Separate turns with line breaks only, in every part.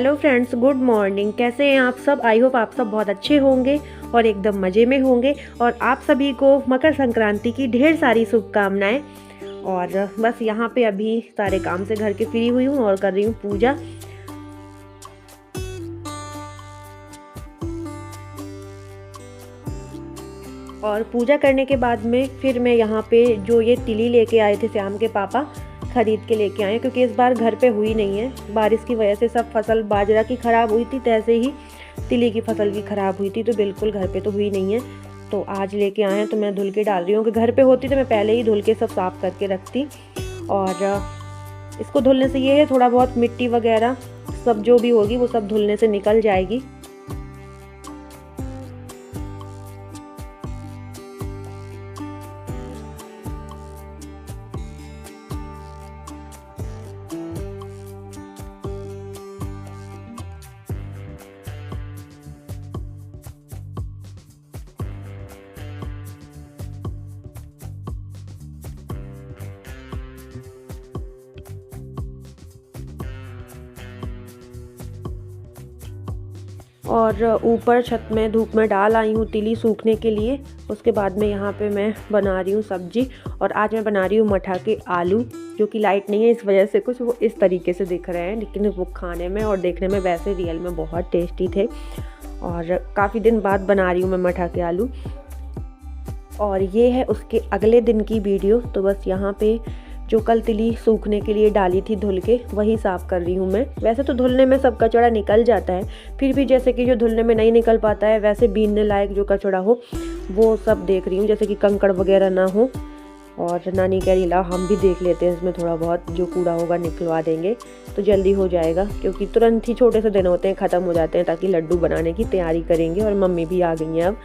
Hello friends, good morning. कैसे हैं आप सब? आई होप आप सब बहुत अच्छे होंगे और एकदम मज़े में होंगे। और आप सभी को मकर संक्रांति की ढेर सारी शुभकामनाएं। और बस यहाँ पे अभी सारे काम से घर के फ्री हुई हूँ और कर रही हूँ पूजा। और पूजा करने के बाद में फिर मैं यहाँ पे जो ये तिली लेके आए थे श्याम के पापा, ख़रीद के लेके आए, क्योंकि इस बार घर पे हुई नहीं है। बारिश की वजह से सब फसल बाजरा की ख़राब हुई थी, तैसे ही तिली की फसल भी ख़राब हुई थी, तो बिल्कुल घर पे तो हुई नहीं है। तो आज लेके आए हैं तो मैं धुल के डाल रही हूँ कि घर पे होती तो मैं पहले ही धुल के सब साफ़ करके रखती। और इसको धुलने से ये है, थोड़ा बहुत मिट्टी वगैरह सब जो भी होगी वो सब धुलने से निकल जाएगी। और ऊपर छत में धूप में डाल आई हूँ तिली सूखने के लिए। उसके बाद में यहाँ पे मैं बना रही हूँ सब्जी। और आज मैं बना रही हूँ मठा के आलू, जो कि लाइट नहीं है इस वजह से कुछ वो इस तरीके से दिख रहे हैं, लेकिन वो खाने में और देखने में वैसे रियल में बहुत टेस्टी थे। और काफ़ी दिन बाद बना रही हूँ मैं मठा के आलू। और ये है उसके अगले दिन की वीडियो। तो बस यहाँ पे जो कल तिली सूखने के लिए डाली थी धुल के, वही साफ़ कर रही हूँ मैं। वैसे तो धुलने में सब कचड़ा निकल जाता है, फिर भी जैसे कि जो धुलने में नहीं निकल पाता है, वैसे बीनने लायक जो कचड़ा हो वो सब देख रही हूँ, जैसे कि कंकड़ वगैरह ना हो। और नानी कह रही ला हम भी देख लेते हैं, इसमें थोड़ा बहुत जो कूड़ा होगा निकलवा देंगे तो जल्दी हो जाएगा, क्योंकि तुरंत ही छोटे से दिन होते हैं ख़त्म हो जाते हैं, ताकि लड्डू बनाने की तैयारी करेंगे। और मम्मी भी आ गई हैं अब।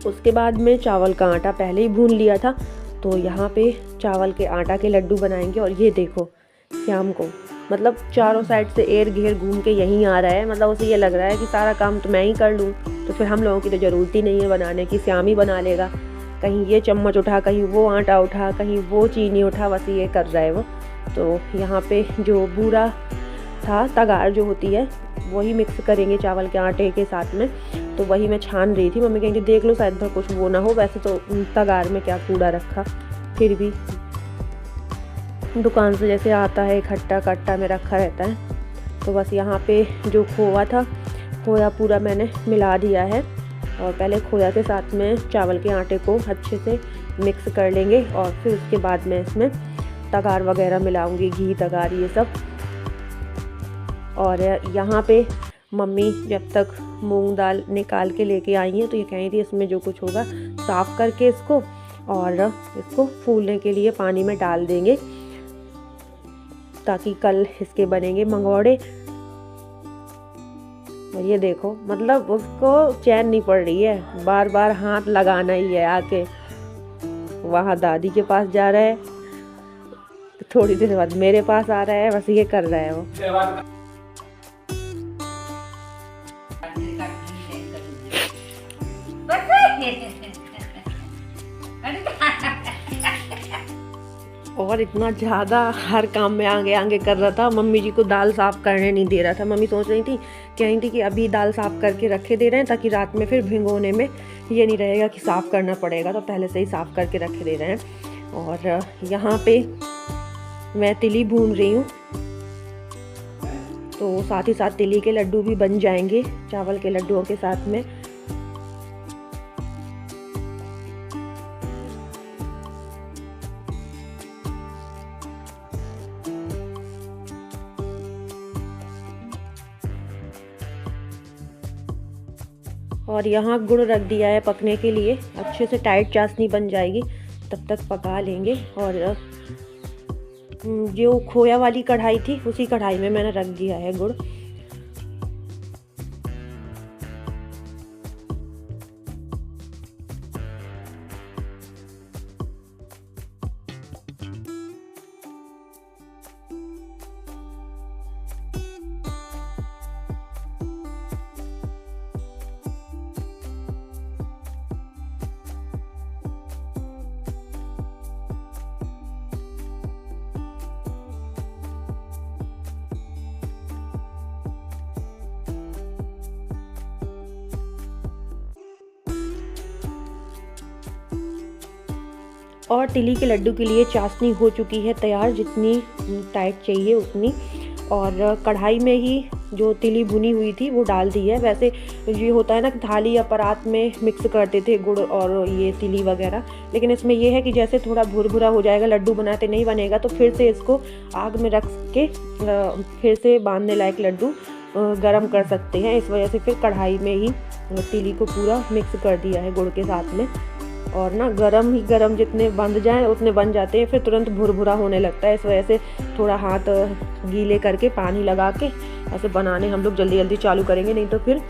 उसके बाद में चावल का आटा पहले ही भून लिया था, तो यहाँ पे चावल के आटा के लड्डू बनाएंगे। और ये देखो श्याम को, मतलब चारों साइड से एर घेर घूम के यहीं आ रहा है, मतलब उसे ये लग रहा है कि सारा काम तो मैं ही कर लूँ, तो फिर हम लोगों की तो ज़रूरत ही नहीं है बनाने की, श्याम ही बना लेगा। कहीं ये चम्मच उठा, कहीं वो आटा उठा, कहीं वो चीनी उठा, बस ये कर रहा है वो। तो यहाँ पे जो बूरा था, तगार जो होती है, वही मिक्स करेंगे चावल के आटे के साथ में। तो वही मैं छान रही थी। मम्मी कहेंगी देख लो शायद इधर कुछ वो ना हो, वैसे तो तगार में क्या कूड़ा रखा, फिर भी दुकान से जैसे आता है खट्टा कट्टा में रखा रहता है। तो बस यहाँ पे जो खोया था, खोया पूरा मैंने मिला दिया है। और पहले खोया के साथ में चावल के आटे को अच्छे से मिक्स कर लेंगे, और फिर उसके बाद में इसमें तगार वगैरह मिलाऊंगी, घी तगार ये सब। और यहाँ पे मम्मी जब तक मूंग दाल निकाल के लेके आई हैं, तो ये कह रही थी इसमें जो कुछ होगा साफ़ करके इसको, और इसको फूलने के लिए पानी में डाल देंगे, ताकि कल इसके बनेंगे मंगोड़े। और ये देखो, मतलब उसको चैन नहीं पड़ रही है, बार बार हाथ लगाना ही है। आके वहाँ दादी के पास जा रहा है, थोड़ी देर बाद मेरे पास आ रहा है, बस ये कर रहा है वो। और इतना ज़्यादा हर काम में आगे आगे कर रहा था, मम्मी जी को दाल साफ़ करने नहीं दे रहा था। मम्मी सोच रही थी, कह रही थी कि अभी दाल साफ़ करके रखे दे रहे हैं, ताकि रात में फिर भिगोने में ये नहीं रहेगा कि साफ़ करना पड़ेगा, तो पहले से ही साफ़ करके रखे दे रहे हैं। और यहाँ पे मैं तिली भून रही हूँ, तो साथ ही साथ तिली के लड्डू भी बन जाएंगे चावल के लड्डुओं के साथ में। और यहाँ गुड़ रख दिया है पकने के लिए, अच्छे से टाइट चाशनी बन जाएगी, तब तक पका लेंगे। और जो खोया वाली कढ़ाई थी, उसी कढ़ाई में मैंने रख दिया है गुड़। और तिली के लड्डू के लिए चाशनी हो चुकी है तैयार, जितनी टाइट चाहिए उतनी। और कढ़ाई में ही जो तिली भुनी हुई थी वो डाल दी है। वैसे ये होता है ना कि थाली या परात में मिक्स करते थे गुड़ और ये तिली वगैरह, लेकिन इसमें ये है कि जैसे थोड़ा भुरभुरा हो जाएगा, लड्डू बनाते नहीं बनेगा, तो फिर से इसको आग में रख के फिर से बांधने लायक लड्डू गरम कर सकते हैं। इस वजह से फिर कढ़ाई में ही तिली को पूरा मिक्स कर दिया है गुड़ के साथ में। और ना गरम ही गरम जितने बंध जाएं उतने बन जाते हैं, फिर तुरंत भुरभुरा होने लगता है। इस वजह से थोड़ा हाथ गीले करके पानी लगा के ऐसे बनाने हम लोग जल्दी जल्दी चालू करेंगे, नहीं तो फिर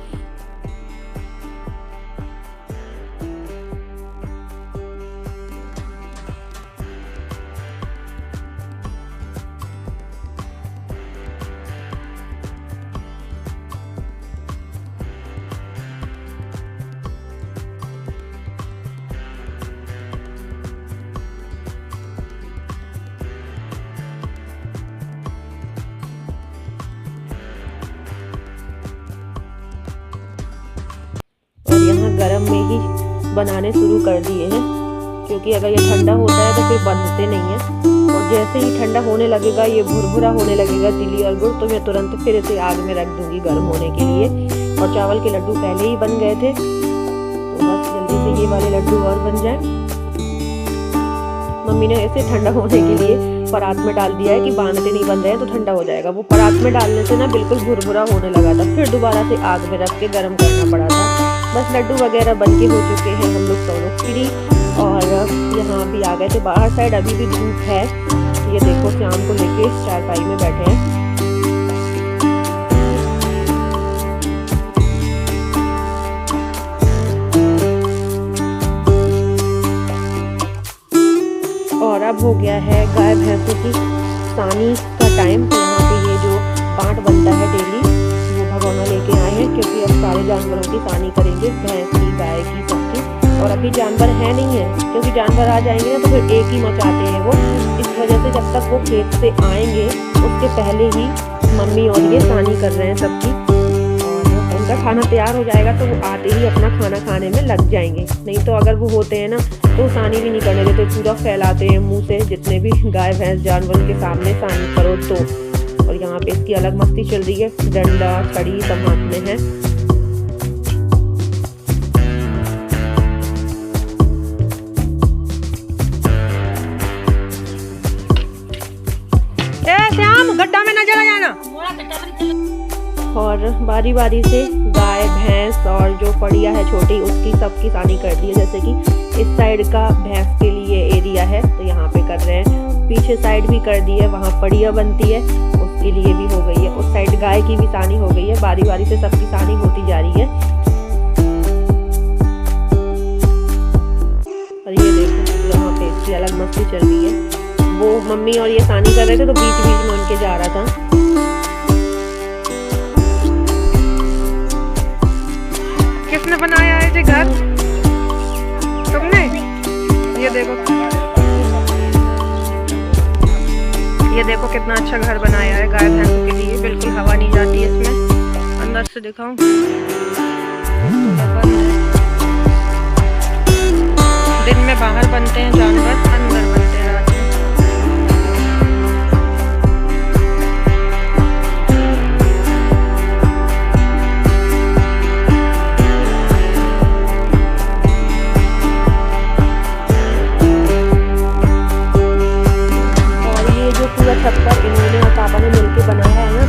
यहाँ गरम में ही बनाने शुरू कर दिए हैं, क्योंकि अगर ये ठंडा होता है तो फिर बनते नहीं है। और जैसे ही ठंडा होने लगेगा, ये भुरभुरा होने लगेगा तिली और गुड़, तो मैं तुरंत फिर इसे आग में रख दूंगी गर्म होने के लिए। और चावल के लड्डू पहले ही बन गए थे, तो बस जल्दी से ये वाले लड्डू और बन जाए। मम्मी ने इसे ठंडा होने के लिए परात में डाल दिया है कि बांधते नहीं बन रहे हैं तो ठंडा हो जाएगा। वो परात में डालने से ना बिल्कुल भुरभुरा होने लगा था, फिर दोबारा से आग में रख के गर्म करना पड़ा था। बस लड्डू वगैरह बन के हो चुके हैं, हम लोग दोनों फ्री। और यहाँ भी आ गए थे बाहर साइड, अभी भी धूप है। ये देखो शाम को लेके चारपाई में बैठे हैं। और अब हो गया है गाय भैंसों की सानी का टाइम। तो यहाँ पे ये जो पाठ बनता है डेली, वो भगवाना लेके आए हैं, क्योंकि अब सारे जानवरों की सानी करेंगे, भैंस की, गाय की, सबकी। और अभी जानवर है नहीं है, क्योंकि जानवर आ जाएंगे ना तो फिर एक ही मचाते हैं वो। इस वजह से जब तक वो खेत से आएंगे उसके पहले ही मम्मी और ये सानी कर रहे हैं सबकी। और उनका खाना तैयार हो जाएगा तो वो आते ही अपना खाना खाने में लग जाएंगे। नहीं तो अगर वो होते हैं ना तो सानी भी नहीं करने देते, पूरा फैलाते हैं मुंह से। जितने भी गाय भैंस जानवर के सामने सानी करो तो। और यहाँ पे इसकी अलग मस्ती चल रही है, डंडा छड़ी सब हाथ में है। श्याम गड्ढा में न चला जाना। और बारी बारी से गाय भैंस और जो पड़िया है छोटी, उसकी सबकी सानी कर दी है। जैसे कि इस साइड का भैंस के लिए एरिया है तो यहाँ पे कर रहे हैं, पीछे साइड भी कर दी है, वहाँ पड़िया बनती है उसके लिए भी हो गई है, उस साइड गाय की भी सानी हो गई है। बारी बारी से सबकी सानी होती जा रही है। और ये देखो यहाँ पे इसकी अलग मस्ती चल रही है। वो मम्मी और ये सानी कर रहे थे तो बीच बीच में उनके जा रहा था। किसने बनाया है ये घर? तुमने? ये देखो कितना अच्छा घर बनाया है गाय भैंसों के लिए। बिल्कुल हवा नहीं जाती है इसमें। अंदर से दिखाऊं, दिन में बाहर बनते हैं जानवर, अंदर बनते हैं रात में। छप्पर इन्होंने और पापा ने मिलके बनाया है ना,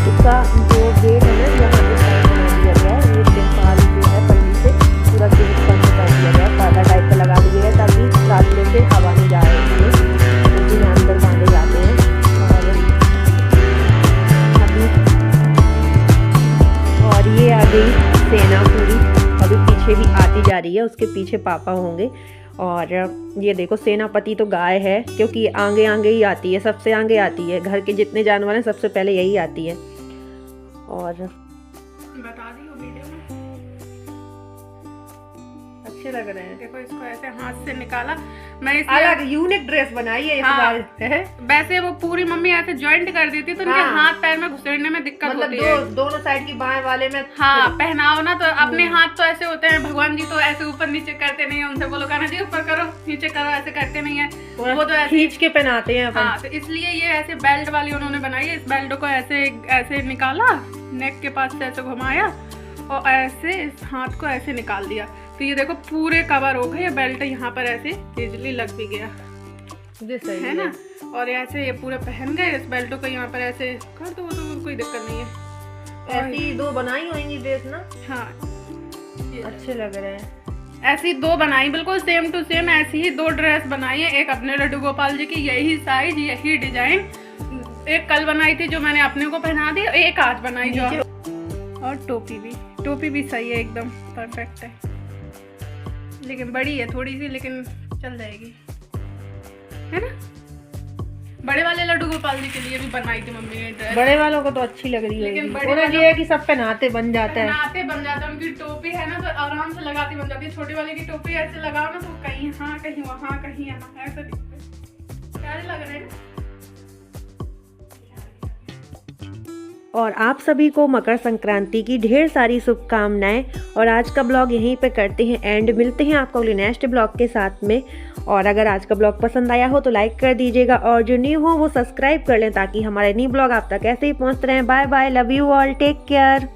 इसका जो गेट है ना यहाँ पे साइड बना दिया गया है। ये तिरपाल जो है पन्नी से पूरा गेट बंद कर दिया गया है, पर्दा टाइप का लगा दिया है ताकि रात में से हवा नहीं जाए इसमें, क्योंकि यहाँ अंदर बांधे जाते हैं। और ये आ गई सेना पूरी, अभी पीछे भी आती जा रही है, उसके पीछे पापा होंगे। और ये देखो सेनापति तो गाय है, क्योंकि आगे आगे ही आती है, सबसे आगे आती है। घर के जितने जानवर हैं सबसे पहले यही आती है। और बता दी वीडियो में अच्छे लग रहे हैं।
देखो इसको ऐसे हाथ से निकाला। मैं
अलग यूनिक ड्रेस बनाई है इस बार।
वैसे वो पूरी मम्मी ऐसे ज्वाइंट कर देती तो उनके हाथ पैर में घुसेड़ने में दिक्कत होती है।
दोनों साइड की बाएं वाले में
पहनाओ ना तो अपने हाथ तो ऐसे होते हैं, भगवान जी तो ऐसे ऊपर नीचे करते नहीं है, उनसे बोलो कहना जी ऊपर करो नीचे करो, ऐसे करते नहीं है, वो तो ऐसे
खींच के पहनाते हैं।
तो इसलिए ये ऐसे बेल्ट वाली उन्होंने बनाई है। इस बेल्ट को ऐसे ऐसे निकाला, नेक के पास से ऐसे घुमाया और ऐसे इस हाथ को ऐसे निकाल दिया, तो ये देखो पूरे कवर हो गए। ये बेल्ट यहाँ पर ऐसे इजीली लग भी गया, है ना। और ऐसे ये पूरे पहन गए। इस बेल्ट को यहाँ पर ऐसे कर दो तो कोई दिक्कत नहीं है।
ऐसी 2 बनाई होंगी ड्रेस ना।
हाँ
अच्छे लग रहे हैं।
ऐसी 2 बनाई, बिल्कुल सेम टू सेम ऐसी ही 2 ड्रेस बनाई है। एक अपने लड्डू गोपाल जी की, यही साइज यही डिजाइन। एक कल बनाई थी जो मैंने अपने को पहना दी, एक आज बनाई जो। और टोपी भी सही है, एकदम परफेक्ट है, लेकिन बड़ी है थोड़ी सी, लेकिन चल जाएगी, है ना। बड़े वाले लड्डू गोपाल जी के लिए भी बनाई थी मम्मी ने ड्रेस।
बड़े वालों को तो अच्छी लग रही है, लेकिन बड़े ये है कि सब पहनाते बन जाता है।
उनकी टोपी है ना तो आराम से लगाती बन जाती है। छोटे वाले की टोपी ऐसे लगाओ ना तो कहीं हाँ कहीं वहाँ कहीं यहाँ ऐसे प्यारे लग रहे हैं ना।
और आप सभी को मकर संक्रांति की ढेर सारी शुभकामनाएं। और आज का ब्लॉग यहीं पे करते हैं एंड, मिलते हैं आपको अगले नेक्स्ट ब्लॉग के साथ में। और अगर आज का ब्लॉग पसंद आया हो तो लाइक कर दीजिएगा, और जो न्यू हो वो सब्सक्राइब कर लें ताकि हमारे न्यू ब्लॉग आप तक ऐसे ही पहुंचते रहें। Bye bye, love you all, take care.